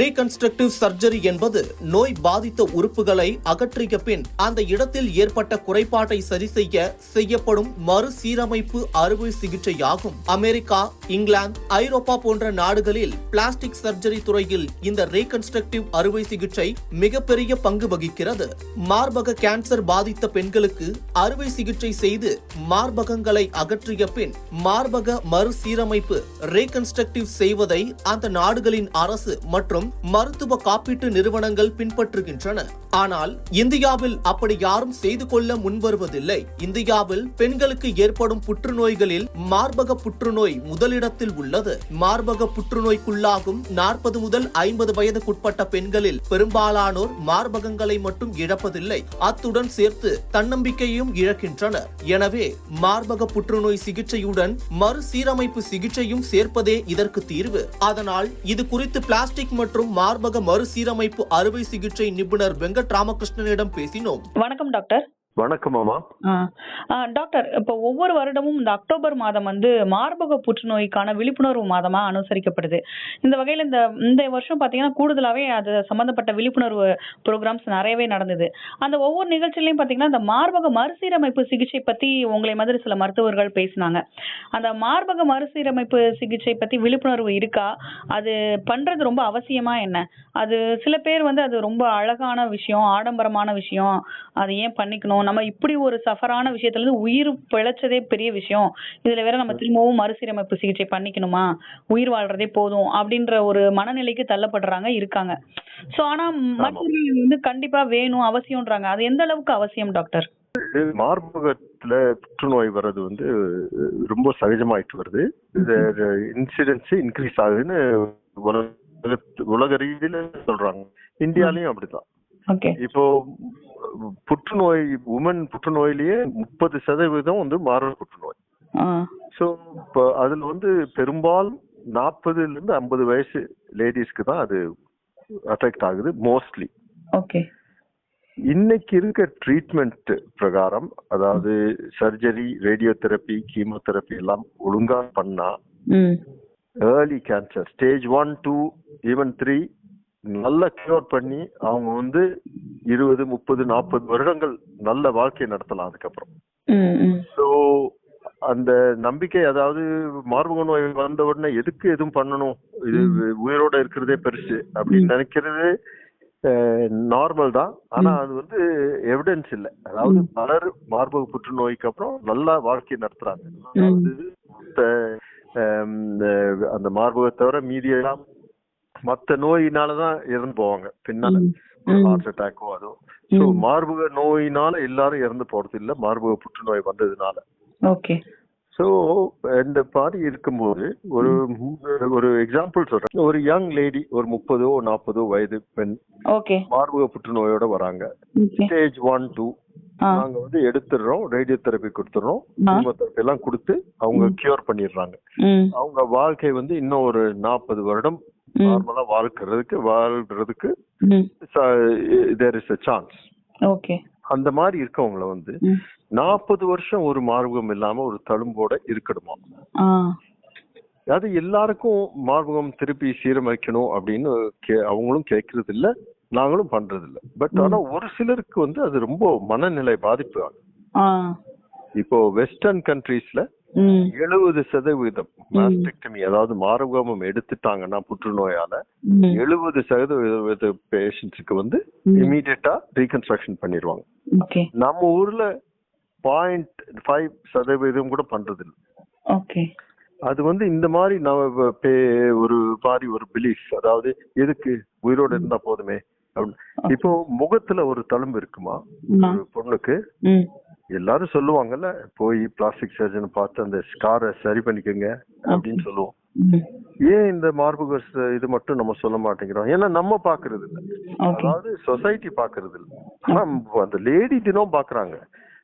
Reconstructive surgery என்பது நோய் பாதித்த உறுப்புகளை அகற்றிய பின் அந்த இடத்தில் ஏற்பட்ட குறைபாட்டை சரி செய்யப்படும் மறுசீரமைப்பு அறுவை சிகிச்சையாகும். அமெரிக்கா, இங்கிலாந்து, ஐரோப்பா போன்ற நாடுகளில் பிளாஸ்டிக் சர்ஜரி துறையில் இந்த ரீகன்ஸ்ட்ரக்டிவ் அறுவை சிகிச்சை மிகப்பெரிய பங்கு வகிக்கிறது. மார்பக கேன்சர் பாதித்த பெண்களுக்கு அறுவை சிகிச்சை செய்து மார்பகங்களை அகற்றிய பின் மார்பக மறுசீரமைப்பு ரீகன்ஸ்ட்ரக்டிவ் செய்வதை அந்த நாடுகளின் அரசு மற்றும் மருத்துவ காப்பீட்டு நிறுவனங்கள் பின்பற்றுகின்றன. ஆனால் இந்தியாவில் அப்படி யாரும் செய்து கொள்ள முன்வருவதில்லை. இந்தியாவில் பெண்களுக்கு ஏற்படும் புற்றுநோய்களில் மார்பக புற்றுநோய் முதலிடத்தில் உள்ளது. மார்பக புற்றுநோய்க்குள்ளாகும் 40 முதல் 50 வயதுக்குட்பட்ட பெண்களில் பெரும்பாலானோர் மார்பகங்களை மட்டும் இழப்பதில்லை, அத்துடன் சேர்த்து தன்னம்பிக்கையும் இழக்கின்றனர். எனவே மார்பக புற்றுநோய் சிகிச்சையுடன் மறுசீரமைப்பு சிகிச்சையும் சேர்ப்பதே இதற்கு தீர்வு. அதனால் இது குறித்து பிளாஸ்டிக் மற்றும் மார்பக மறுசீரமைப்பு அறுவை சிகிச்சை நிபுணர் வெங்கட் ராமகிருஷ்ணனிடம் பேசினோம். வணக்கம் டாக்டர். வணக்கம் அம்மா. டாக்டர், இப்போ ஒவ்வொரு வருடமும் இந்த அக்டோபர் மாதம் மார்பக புற்றுநோய்க்கான விழிப்புணர்வு மாதமா அனுசரிக்கப்படுது. இந்த வகையில் இந்த வருஷம் பாத்தீங்கன்னா கூடுதலாவே அது சம்பந்தப்பட்ட விழிப்புணர்வு ப்ரோக்ராம்ஸ் நிறையவே நடந்தது. அந்த ஒவ்வொரு நிகழ்ச்சியிலையும் பாத்தீங்கன்னா இந்த மார்பக மறுசீரமைப்பு சிகிச்சை பத்தி உங்களை மாதிரி சில மருத்துவர்கள் பேசினாங்க. அந்த மார்பக மறுசீரமைப்பு சிகிச்சை பத்தி விழிப்புணர்வு இருக்கா? அது பண்றது ரொம்ப அவசியமா என்ன? அது சில பேர் அது ரொம்ப அழகான விஷயம், ஆடம்பரமான விஷயம், அதை ஏன் பண்ணிக்கணும், நம்ம இப்படி ஒரு சஃபரான விஷயத்துல இருந்து உயிர் பிழைச்சதே பெரிய விஷயம், இதுல வேற நம்ம திரும்பவும் மறுசீரமைப்பு சிகிச்சை பண்ணிக்கணுமா, உயிர் வாழ்றதே போதும் அப்படின்ற ஒரு மனநிலைக்கு தள்ளப்படுறாங்க இருக்காங்க. சோ ஆனா மற்றவர்கள் கண்டிப்பா வேணும் அவசியம்ன்றாங்க. அது எந்த அளவுக்கு அவசியம் டாக்டர்? மார்பகத்துல புற்றுநோய் வர்றது ரொம்ப சகஜமாயிட்டு வருது. இன்சிடென்ஸ் இன்க்ரீஸ் ஆகுதுன்னு உலக ரீதியில சொல்றாங்க. இந்தியாலயும் அப்படிதான். இப்போ புற்றுநோய் உமன் புற்றுநோயிலேயே 30% மார்பக புற்றுநோய். சோ இப்போ அதுல பெரும்பாலும் 40 இருந்து 50 வயசு லேடிஸ்க்கு தான் அது அஃபெக்ட் ஆகுது மோஸ்ட்லி. இன்னைக்கு இருக்க ட்ரீட்மெண்ட் பிரகாரம், அதாவது சர்ஜரி, ரேடியோ தெரப்பி, கீமோதெரப்பி எல்லாம் ஒழுங்கா பண்ணா ஏர்லி கேன்சர் ஸ்டேஜ் 1, 2, ஈவன் 3 நல்ல கியூர் பண்ணி அவங்க 20, 30, 40 வருடங்கள் நல்ல வாழ்க்கை நடத்தலாம். அதுக்கப்புறம் சோ அந்த நம்பிக்கை, அதாவது மார்பக நோய் வந்த உடனே எதுக்கு எதுவும் பண்ணணும், இது உயிரோட இருக்கிறதே பெருசு அப்படின்னு நினைக்கிறது நார்மல் தான். ஆனா அது எவிடன்ஸ் இல்லை. அதாவது பலர் மார்பக புற்றுநோய்க்கு அப்புறம் நல்லா வாழ்க்கை நடத்துறாங்க. அந்த மார்பக தவிர மீதியெல்லாம் மத்த நோயினாலதான் இறந்து போவாங்க பின்னால, ஹார்ட் அட்டாக்கோ அதுவும். சோ மார்பக நோயினால எல்லாரும் இறந்து போறது இல்ல, மார்பக புற்றுநோய் வந்ததுனால. சோ இந்த மாதிரி இருக்கும்போது ஒரு எக்ஸாம்பிள் சொல்றேன். ஒரு யங் லேடி, ஒரு 30, 40 வயது பெண் மார்பக புற்றுநோயோட வராங்க. ஸ்டேஜ் 1, 2 நாங்க எடுத்துடுறோம், ரேடியோ தெரப்பி கொடுத்துடுறோம், கீமோதெரப்பி எல்லாம் கொடுத்து அவங்க கியூர் பண்ணிடுறாங்க. அவங்க வாழ்க்கை இன்னும் ஒரு 40 வருடம் நார்மலா வாழ்றதுக்கு there is a chance. அந்த மாதிரி இருக்கவங்கள 40 வருஷம் ஒரு மார்பகம் இல்லாம ஒரு தழும்போட இருக்கணுமா? அது எல்லாருக்கும் மார்பகம் திருப்பி சீரமைக்கணும் அப்படின்னு அவங்களும் கேட்கறது இல்ல, நாங்களும் பண்றது இல்ல. பட் ஆனா ஒரு சிலருக்கு அது ரொம்ப மனநிலை பாதிப்பு ஆகும். இப்போ வெஸ்டர்ன் கண்ட்ரீஸ்ல 70% மாஸ்டெக்டமி, அதாவது மார்பகம் எடுத்துட்டாங்கன்னா புற்றுநோயால 70% பேஷண்ட்ஸுக்கு இமீடியட்டா ரீகன்ஸ்ட்ரக்ஷன் பண்ணிடுவாங்க. நம்ம ஊர்ல 0.5% கூட பண்றது இல்லை. அது இந்த மாதிரி ஒரு பிலீஃப், அதாவது எதுக்கு உயிரோட இருந்தா போதுமே. இப்போ முகத்துல ஒரு தழும்பு இருக்குமா ஒரு பொண்ணுக்கு, எல்லாரும் சொல்லுவாங்கல்ல, போய் பிளாஸ்டிக் சர்ஜன் பார்த்து அந்த ஸ்காரை சரி பண்ணிக்கோங்க அப்படின்னு சொல்லுவோம். ஏன் இந்த மார்பக இது மட்டும் நம்ம சொல்ல மாட்டேங்கிறோம்? ஏன்னா நம்ம பாக்குறது இல்ல, அதாவது சொசைட்டி பாக்குறது இல்ல. ஆனா அந்த லேடி தினம் பாக்குறாங்க.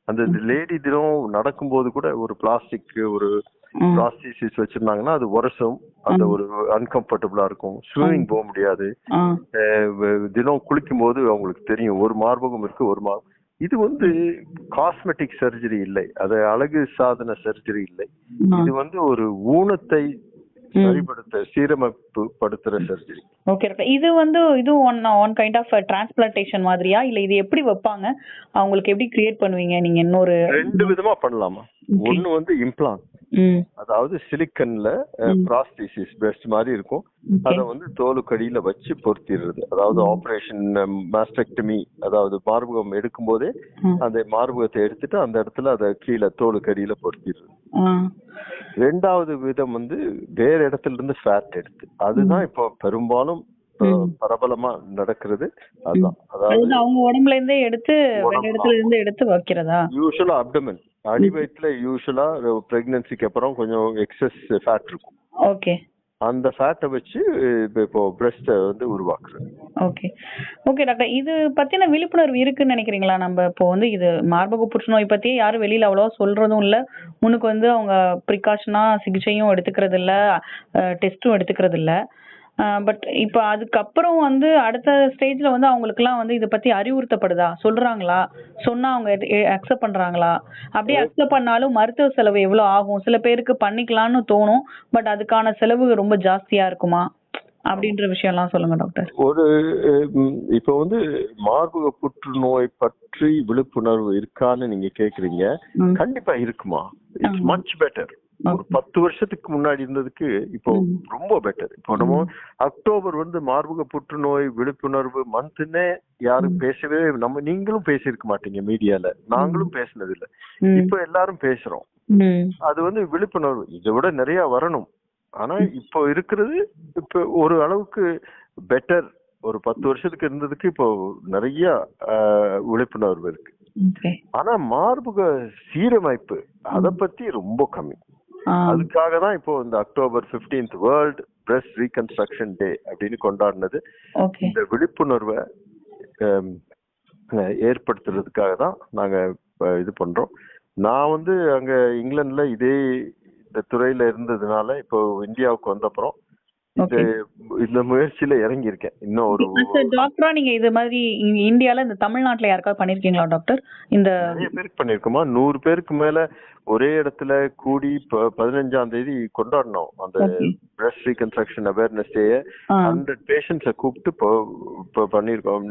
அந்த லேடி தினம் நடக்கும்போது கூட ஒரு பிளாஸ்டிக் ஒரு ப்ராஸ்தீசிஸ் வச்சிருந்தாங்கன்னா அது வருஷம் அந்த ஒரு அன்கம்ஃபர்டபுளா இருக்கும். ஸ்விமிங் போக முடியாது. தினம் குளிக்கும் போது அவங்களுக்கு தெரியும் ஒரு மார்பகம் இருக்கு, ஒரு மார்பகம். இது காஸ்மெட்டிக் சர்ஜரி இல்லை, அது அழகு சாதன சர்ஜரி இல்லை. இது ஒரு ஊனத்தை சீரமைப்பு படுத்துற சர்ஜரி. Okay doctor. இது இது ஒன் கைண்ட் ஆஃப் டிரான்ஸ்பிளான்டேஷன் மாதிரியா, இல்ல இது எப்படி வைப்பாங்க, அவங்களுக்கு எப்படி கிரியேட் பண்ணுவீங்க நீங்க? இன்னொரு 2 விதமா பண்ணலாமா. ஒன்னு இம்ப்ளான்ட், அதாவது சிலிக்கன்ல ப்ராஸ்தீசிஸ் பிரஸ்ட் மாதிரி இருக்கும், அத தோலுக்கடியில வச்சு பொருத்திடுறது. அதாவது ஆபரேஷன் மாஸ்டெக்டமி, அதாவது மார்பகம் எடுக்கும் போதே அந்த மார்பகத்தை எடுத்துட்டு அந்த இடத்துல அத கீழே தோலுக்கடியில பொருத்திடுறது. 2வது விதம் வேற இடத்துல இருந்து ஃபேட் எடுத்து, அதுதான் இப்போ பெரும்பாலும் பிரபலமா நடக்கிறது. அதுதான், அதாவது அவங்க உடம்புல இருந்தே எடுத்து வேற இடத்துல இருந்து எடுத்து வைக்கிறதா. யூசுவலா அப்டமன், அடி வயிற்றுல யூசுவலா பிரெக்னன்சிக்கு அப்புறம் கொஞ்சம் எக்ஸஸ் ஃபேட் இருக்கும். ஓகே. அந்த ஃபேட்டை வச்சு இப்போ பிரஸ்ட் உருவாக்குறது. Okay okay doctor. இது பத்தின விழிப்புணர்வு இருக்குன்னு நினைக்கிறீங்களா? நம்ம இப்போ இது மார்பக புற்றுநோய் பத்தி யாரும் வெளியில அவ்வளவா சொல்றதும் இல்ல, முன்னுக்கு அவங்க ப்ரிகாஷனா சிகிச்சையும் எடுத்துக்கிறது இல்ல, டெஸ்டும் எடுத்துக்கிறது இல்ல. பட் இப்ப அதுக்கப்புறம் அடுத்த ஸ்டேஜ்ல அவங்களுக்குலாம் இதை பத்தி அறிவுறுத்தப்படுதா, சொல்றாங்களா? சொன்னா அவங்க அக்செப்ட் பண்றாங்களா? அப்படியே அக்செப்ட் பண்ணாலும் மருத்துவ செலவு எவ்வளவு ஆகும்? சில பேருக்கு பண்ணிக்கலாம்னு தோணும், பட் அதுக்கான செலவு ரொம்ப ஜாஸ்தியா இருக்குமா அப்படின்ற விஷயம் எல்லாம் சொல்லுங்க டாக்டர். இப்ப மார்பக புற்றுநோய் பற்றி விழிப்புணர்வு இருக்கான்னு நீங்க கேக்குறீங்க. கண்டிப்பா இருக்குமா. It's much better. ஒரு 10 வருஷத்துக்கு முன்னாடி இருந்ததுக்கு இப்போ ரொம்ப பெட்டர். இப்போ நம்ம அக்டோபர் மார்பக புற்றுநோய் விழிப்புணர்வு மந்த்னே யாரும் பேசவே, நீங்களும் பேசியிருக்க மாட்டீங்க மீடியால, நாங்களும் பேசினது இல்ல. இப்ப எல்லாரும் பேசுறோம். அது விழிப்புணர்வு இதை விட நிறைய வரணும். ஆனா இப்போ இருக்கிறது இப்ப ஒரு அளவுக்கு பெட்டர். ஒரு 10 வருஷத்துக்கு இருந்ததுக்கு இப்போ நிறைய விழிப்புணர்வு இருக்கு. ஆனா மார்பக சீரமைப்பு அத பத்தி ரொம்ப கம்மி. அதுக்காக தான் இப்போ இந்த October 15th world breast reconstruction day அப்படின்னு கொண்டாடினது. இந்த விழிப்புணர்வை ஏற்படுத்துறதுக்காக தான் நாங்க இது பண்றோம். நான் அங்க இங்கிலாந்துல இதே இந்த துறையில இருந்ததுனால இப்போ இந்தியாவுக்கு வந்தப்புறம் இந்த முயற்சியில இறங்கி இருக்கேன். இன்னும் ஒரு டாக்டரா நீங்க இது மாதிரி இந்தியால இந்த தமிழ்நாட்டுல யாருக்காவது பண்ணிருக்கீங்களா டாக்டர்? இந்த நிறைய பேருக்கு பண்ணிருக்கோமா. 100 பேருக்கு மேல ஒரே இடத்துல கூடி 15ஆம் தேதி கொண்டாடணும் அந்த breast reconstruction awareness day. 100 patients கூப்பிட்டு பண்ணிருக்கோம்.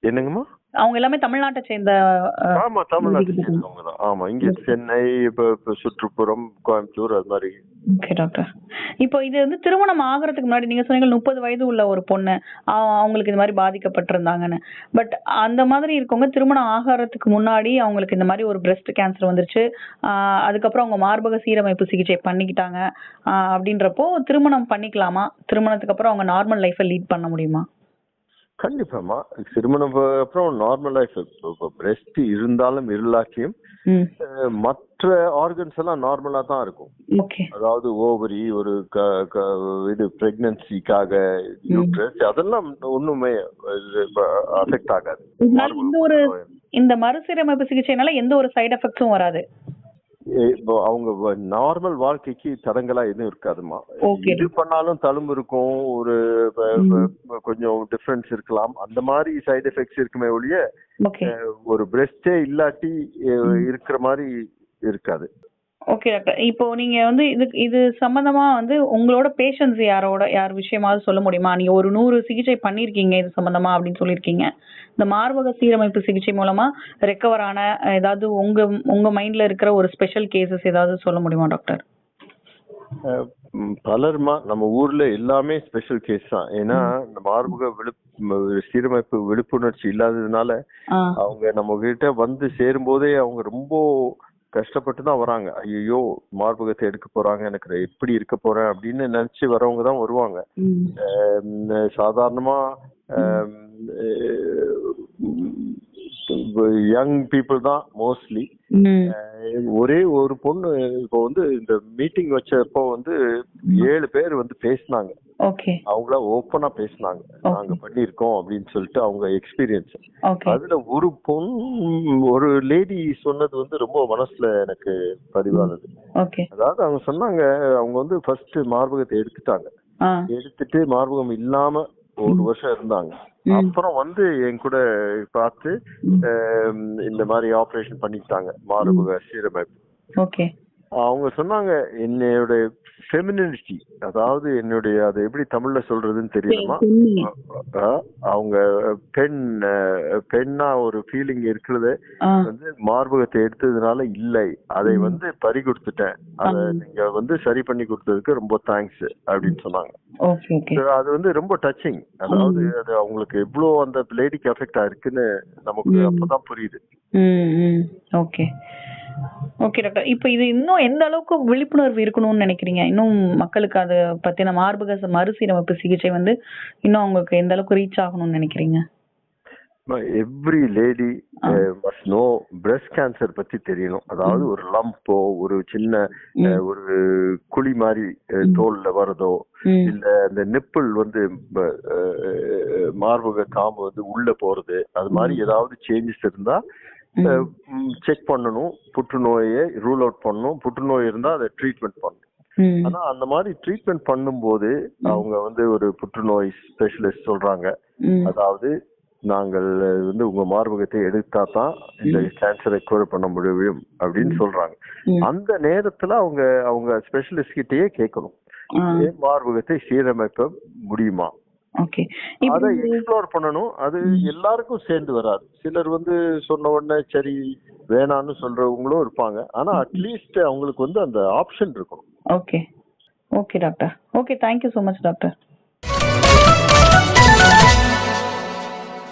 என்னங்கம்மா? அவங்க எல்லாமே தமிழ்நாட்டை சேர்ந்த? ஆமா, தமிழ்நாட்டை சேர்ந்தவங்க தான். ஆமா, இங்க சென்னை, இப்ப சுற்றுப்புறம், கோயம்புத்தூர், அது மாதிரி. Okay doctor. இப்போ இது திருமணம் ஆகிறதுக்கு முன்னாடி நீங்க சொன்னீங்க 30 வயது உள்ள ஒரு பொண்ணு அவங்களுக்கு இந்த மாதிரி பாதிக்கப்பட்டிருந்தாங்கன்னு. பட் அந்த மாதிரி இருக்கவங்க திருமணம் ஆகிறதுக்கு முன்னாடி அவங்களுக்கு இந்த மாதிரி ஒரு பிரஸ்ட் கேன்சர் வந்துருச்சு, அதுக்கப்புறம் அவங்க மார்பக சீரமைப்பு சிகிச்சை பண்ணிக்கிட்டாங்க அப்படின்றப்போ திருமணம் பண்ணிக்கலாமா? திருமணத்துக்கு அப்புறம் அவங்க நார்மல் லைஃபை லீட் பண்ண முடியுமா? கண்டிப்பாமா. திருமணம் அப்புறம் நார்மல் லைஃப், பிரஸ்ட் இருந்தாலும் இருளாக்கியும் மற்ற ஆர்கன்ஸ் எல்லாம் நார்மலா தான் இருக்கும். அதாவது ஓவரி, ஒரு இது பிரெக்னன்சிக்காக யூட்ரஸ், அதெல்லாம் ஒண்ணுமே அஃபெக்ட் ஆகாது. இந்த மறுசீரமைப்பு சிகிச்சைனால எந்த ஒரு சைடு எஃபெக்ட்ஸும் வராது. அவங்க நார்மல் வாழ்க்கைக்கு தடங்களா எதுவும் இருக்காதுமா. இது பண்ணாலும் தழும்பு இருக்கும், ஒரு கொஞ்சம் டிஃபரன்ஸ் இருக்கலாம், அந்த மாதிரி சைடு எஃபெக்ட்ஸ் இருக்குமே ஒழிய ஒரு பிரஸ்டே இல்லாட்டி இருக்கிற மாதிரி இருக்காது. Okay doctor. இப்போ நீங்க இது சம்பந்தமா உங்களோட பேஷண்ட்ஸ் யார் விஷயமாவது சொல்ல முடியுமா? நீங்க ஒரு 100 சிகிச்சை பண்ணிருக்கீங்க இது சம்பந்தமா அப்படின்னு சொல்லிருக்கீங்க. இந்த மார்பக சீரமைப்பு சிகிச்சை மூலமா ரெக்கவர் ஆன ஏதாவது உங்க மைண்ட்ல இருக்கிற ஒரு ஸ்பெஷல் கேசஸ் ஏதாவது சொல்ல முடியுமா டாக்டர்? பலருமா நம்ம ஊர்ல எல்லாமே ஸ்பெஷல் கேஸ் தான். ஏன்னா இந்த மார்பக சீரமைப்பு விழிப்புணர்ச்சி இல்லாததுனால அவங்க நம்ம கிட்ட சேரும் போதே அவங்க ரொம்ப கஷ்டப்பட்டு தான் வராங்க. ஐயோ மார்பகத்தை எடுக்க போறாங்க, எனக்கு எப்படி இருக்க போறேன் அப்படின்னு நினைச்சு வரவங்க தான் வருவாங்க. சாதாரணமா யங் பீப்புள் தான் மோஸ்ட்லி. ஒரே ஒரு பொண்ணு இப்போ இந்த மீட்டிங் வச்சப்போ 7 பேர் பேசினாங்க. அவங்கள ஓப்பனா பேசினாங்க, நாங்க பண்ணிருக்கோம் அப்படின்னு சொல்லிட்டு அவங்க எக்ஸ்பீரியன்ஸ். அதுல ஒரு லேடி சொன்னது ரொம்ப மனசுல எனக்கு பதிவானது. அதாவது அவங்க சொன்னாங்க, அவங்க ஃபர்ஸ்ட் மார்பகத்தை எடுத்துட்டாங்க, எடுத்துட்டு மார்பகம் இல்லாம 1 வருஷம் இருந்தாங்க. அப்புறம் என் கூட பார்த்து இந்த மாதிரி ஆபரேஷன் பண்ணிட்டாங்க மார்பக சீரமைப்பு. அவங்க சொன்னாங்க என்னோட ஃபெமினிட்டி, அதாவது என்னுடைய அதை எப்படி தமிழ்ல சொல்றதுன்னு தெரியலமா, அவங்க பெண்ணா ஒரு ஃபீலிங் இருக்கிறது வந்து மார்பகத்தை எடுத்ததுனால இல்லை, அதை வந்து பறி கொடுத்துட்டேன், அதை நீங்க சரி பண்ணி கொடுத்ததுக்கு ரொம்ப தேங்க்ஸ் அப்படின்னு சொன்னாங்க. அது ரொம்ப டச்சிங். அதாவது அது அவங்களுக்கு எவ்வளவு அந்த லேடிக்கு எஃபெக்ட் ஆயிருக்குன்னு நமக்கு அப்பதான் புரியுது. ஓகே ஓகே டாக்டர், இப்ப இது இன்னும் எந்த அளவுக்கு விழிப்புணர்வு இருக்கணும்னு நினைக்கிறீங்க? இன்னும் மக்களுக்கு அதை பத்தின மார்பக மறுசீரமைப்பு சிகிச்சை இன்னும் அவங்களுக்கு எந்த அளவுக்கு ரீச் ஆகணும்னு நினைக்கிறீங்க? Every lady must know breast cancer பத்தி தெரியணும். அதாவது ஒரு லம்போ, ஒரு சின்ன ஒரு குழி மாதிரி தோல்ல வரதோ, இல்ல அந்த நிப்பிள் மார்பக காம்பு உள்ள போறது, அது மாதிரி ஏதாவது சேஞ்சஸ் இருந்தா செக் பண்ணணும். புற்றுநோயை ரூல் அவுட் பண்ணணும். புற்றுநோய் இருந்தா அதை ட்ரீட்மெண்ட் பண்ணணும். ஆனா அந்த மாதிரி ட்ரீட்மெண்ட் பண்ணும்போது அவங்க ஒரு புற்றுநோய் ஸ்பெஷலிஸ்ட் சொல்றாங்க, அதாவது நாங்கள் உங்க மார்பகத்தை எடுத்தா தான் இந்த கேன்சரை கியூர் பண்ண முடியும் அப்படின்னு சொல்றாங்க. அந்த நேரத்துல அவங்க ஸ்பெஷலிஸ்ட் கிட்டயே கேட்கணும், மார்பகத்தை சீரமைக்க முடியுமா, அதை எக்ஸ்ப்ளோர் பண்ணணும். அது எல்லாருக்கும் சேர்ந்து வராது. சிலர் சொன்ன உடனே சரி வேணான்னு சொல்றவங்களும் இருப்பாங்க. ஆனா அட்லீஸ்ட் அவங்களுக்கு அந்த ஆப்ஷன் இருக்கணும். Okay okay doctor. Okay, thank you so much doctor.